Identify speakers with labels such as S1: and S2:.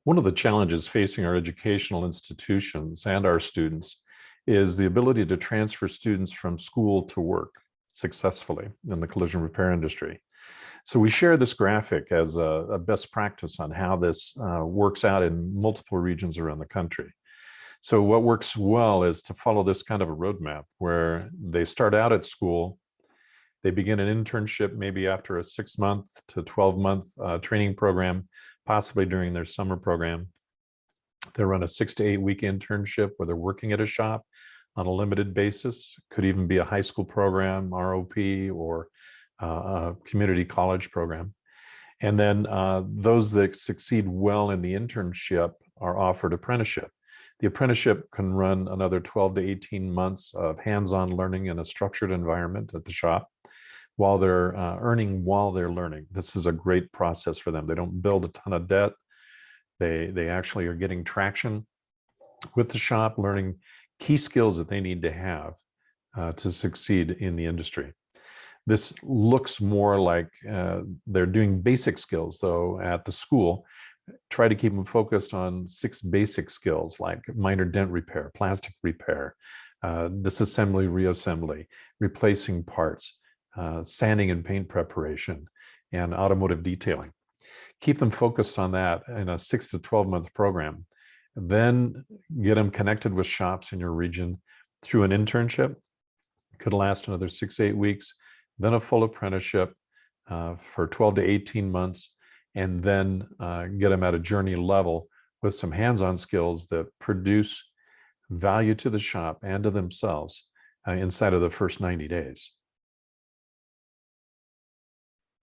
S1: One of the challenges facing our educational institutions and our students is the ability to transfer students from school to work successfully in the collision repair industry. So we share this graphic as a best practice on how this works out in multiple regions around the country. So what works well is to follow this kind of a roadmap where they start out at school, they begin an internship maybe after a 6-month to 12-month training program, possibly during their summer program. They run a 6 to 8 week internship where they're working at a shop on a limited basis. Could even be a high school program, ROP, or a community college program. And then those that succeed well in the internship are offered apprenticeship. The apprenticeship can run another 12 to 18 months of hands-on learning in a structured environment at the shop while they're earning while they're learning. This is a great process for them. They don't build a ton of debt. They actually are getting traction with the shop, learning key skills that they need to have to succeed in the industry. This looks more like they're doing basic skills, though, at the school. Try to keep them focused on 6 basic skills like minor dent repair, plastic repair, disassembly, reassembly, replacing parts, sanding and paint preparation, and automotive detailing. Keep them focused on that in a 6 to 12-month program. Then get them connected with shops in your region through an internship. Could last another 6 to 8 weeks, then a full apprenticeship for 12 to 18 months, and then get them at a journey level with some hands-on skills that produce value to the shop and to themselves inside of the first 90 days.